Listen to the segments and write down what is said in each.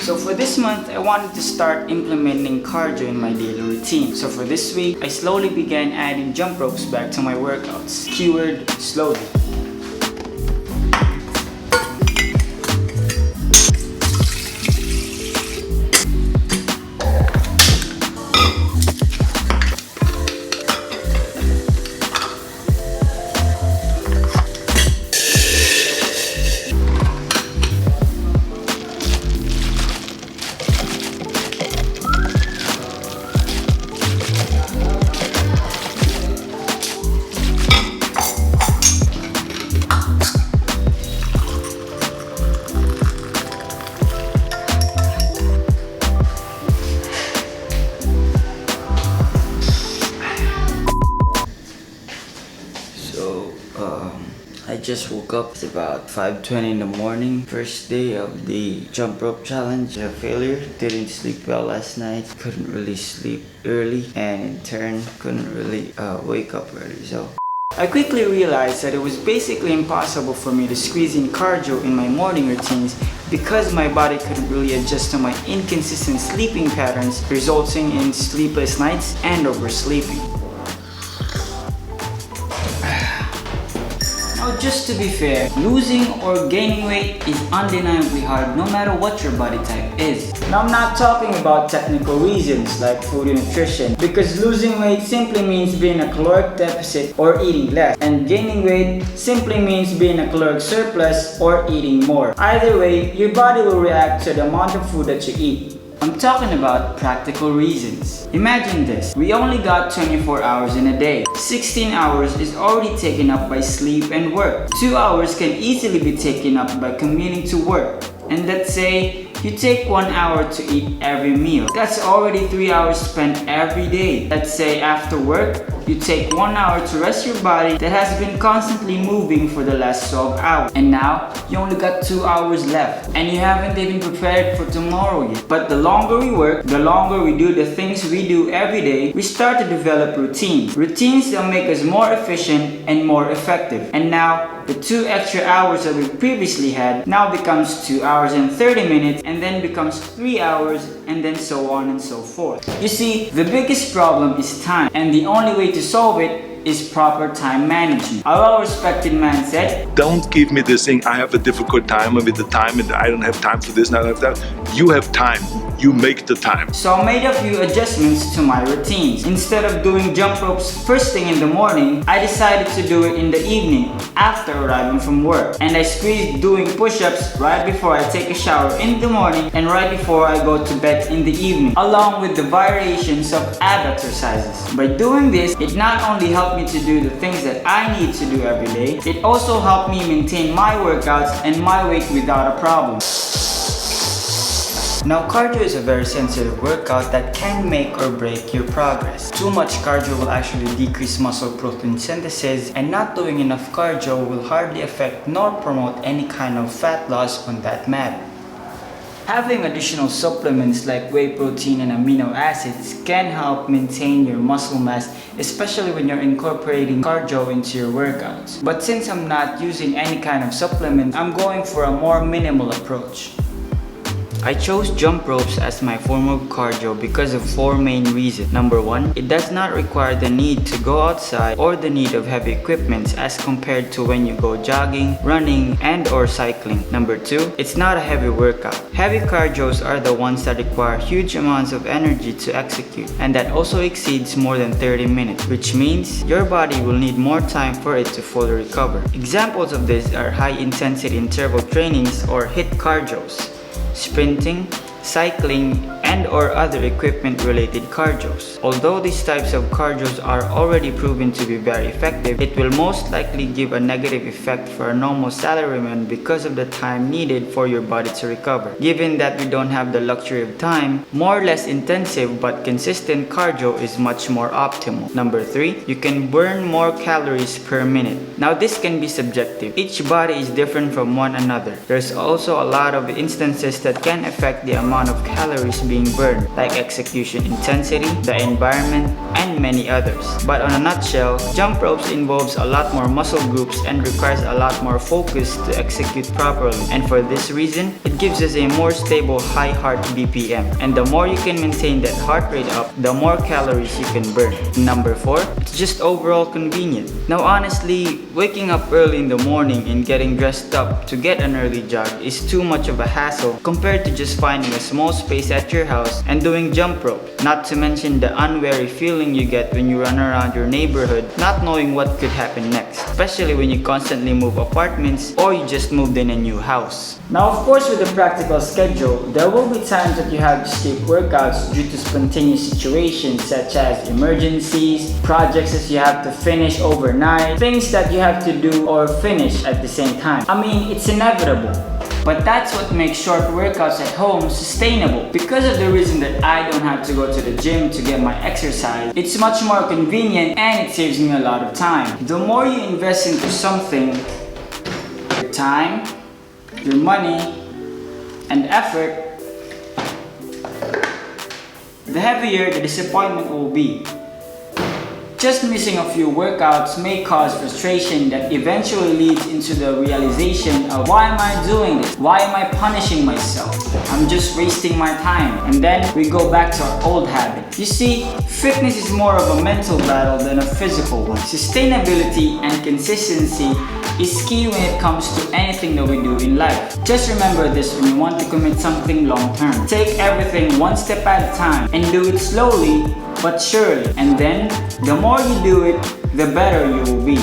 So for this month, I wanted to start implementing cardio in my daily routine. So for this week, I slowly began adding jump ropes back to my workouts. Keyword, slowly. I just woke up. It's about 5:20 in the morning. First day of the jump rope challenge. A failure. Didn't sleep well last night. Couldn't really sleep early, and in turn couldn't really wake up early. So I quickly realized that it was basically impossible for me to squeeze in cardio in my morning routines because my body couldn't really adjust to my inconsistent sleeping patterns, resulting in sleepless nights and oversleeping. Now, just to be fair, losing or gaining weight is undeniably hard no matter what your body type is. Now, I'm not talking about technical reasons like food and nutrition, because losing weight simply means being a caloric deficit or eating less, and gaining weight simply means being a caloric surplus or eating more. Either way, your body will react to the amount of food that you eat. I'm talking about practical reasons. Imagine this, we only got 24 hours in a day. 16 hours is already taken up by sleep and work. 2 hours can easily be taken up by commuting to work. And let's say you take 1 hour to eat every meal. That's already 3 hours spent every day. Let's say after work, you take 1 hour to rest your body that has been constantly moving for the last 12 hours. And now, you only got 2 hours left. And you haven't even prepared for tomorrow yet. But the longer we work, the longer we do the things we do every day, we start to develop routines. Routines that make us more efficient and more effective. And now, the 2 extra hours that we previously had now becomes 2 hours and 30 minutes, and then becomes 3 hours, and then so on and so forth. You see, the biggest problem is time, and the only way to solve it is proper time management. A well-respected man said, "Don't give me this thing, I have a difficult time with the time and I don't have time for this and I don't have that." You have time. You make the time. So I made a few adjustments to my routines. Instead of doing jump ropes first thing in the morning, I decided to do it in the evening after arriving from work. And I squeezed doing push-ups right before I take a shower in the morning and right before I go to bed in the evening, along with the variations of ab exercises. By doing this, it not only helped me to do the things that I need to do every day, it also helped me maintain my workouts and my weight without a problem. Now, cardio is a very sensitive workout that can make or break your progress. Too much cardio will actually decrease muscle protein synthesis, and not doing enough cardio will hardly affect nor promote any kind of fat loss on that matter. Having additional supplements like whey protein and amino acids can help maintain your muscle mass, especially when you're incorporating cardio into your workouts. But since I'm not using any kind of supplement, I'm going for a more minimal approach. I chose jump ropes as my form of cardio because of 4 main reasons. Number 1, it does not require the need to go outside or the need of heavy equipment as compared to when you go jogging, running, and or cycling. Number 2, it's not a heavy workout. Heavy cardios are the ones that require huge amounts of energy to execute, and that also exceeds more than 30 minutes, which means your body will need more time for it to fully recover. Examples of this are high intensity interval trainings or HIIT cardios, sprinting, cycling, and or other equipment related cardios. Although these types of cardios are already proven to be very effective, it will most likely give a negative effect for a normal salaryman because of the time needed for your body to recover. Given that we don't have the luxury of time, more or less intensive but consistent cardio is much more optimal. Number 3, you can burn more calories per minute. Now this can be subjective. Each body is different from one another. There's also a lot of instances that can affect the amount of calories being being burned, like execution intensity, the environment, and many others. But on a nutshell, jump ropes involves a lot more muscle groups and requires a lot more focus to execute properly. And for this reason, it gives us a more stable high heart BPM. And the more you can maintain that heart rate up, the more calories you can burn. Number 4, it's just overall convenient. Now honestly, waking up early in the morning and getting dressed up to get an early jog is too much of a hassle compared to just finding a small space at your house and doing jump rope. Not to mention the unwary feeling you get when you run around your neighborhood not knowing what could happen next, especially when you constantly move apartments or you just moved in a new house. Now of course, with a practical schedule, there will be times that you have to skip workouts due to spontaneous situations such as emergencies, projects that you have to finish overnight, things that you have to do or finish at the same time. I mean, it's inevitable. But that's what makes short workouts at home sustainable. Because of the reason that I don't have to go to the gym to get my exercise, it's much more convenient and it saves me a lot of time. The more you invest into something, your time, your money, and effort, the heavier the disappointment will be. Just missing a few workouts may cause frustration that eventually leads into the realization of, why am I doing this? Why am I punishing myself? I'm just wasting my time. And then we go back to our old habit. You see, fitness is more of a mental battle than a physical one. Sustainability and consistency is key when it comes to anything that we do in life. Just remember this when you want to commit something long term. Take everything one step at a time and do it slowly but surely. And then, the more you do it, the better you will be.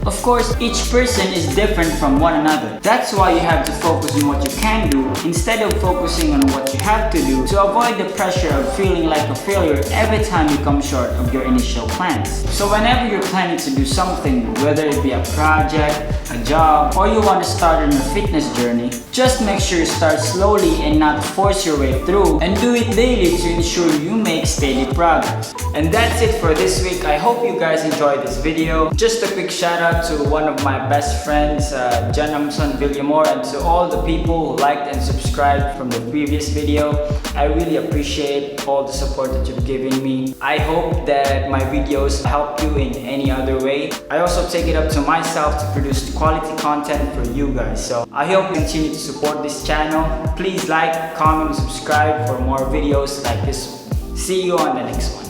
Of course, each person is different from one another. That's why you have to focus on what you can do instead of focusing on what you have to do to avoid the pressure of feeling like a failure every time you come short of your initial plans. So whenever you're planning to do something, whether it be a project, a job, or you want to start on your fitness journey, just make sure you start slowly and not force your way through, and do it daily to ensure you make steady progress. And that's it for this week. I hope you guys enjoyed this video. Just a quick shout out to one of my best friends, Janamson Villamor, and to all the people who liked and subscribed from the previous video. I really appreciate all the support that you've given me. I hope that my videos help you in any other way. I also take it up to myself to produce quality content for you guys. So I hope you continue to support this channel. Please like, comment, subscribe for more videos like this one. See you on the next one.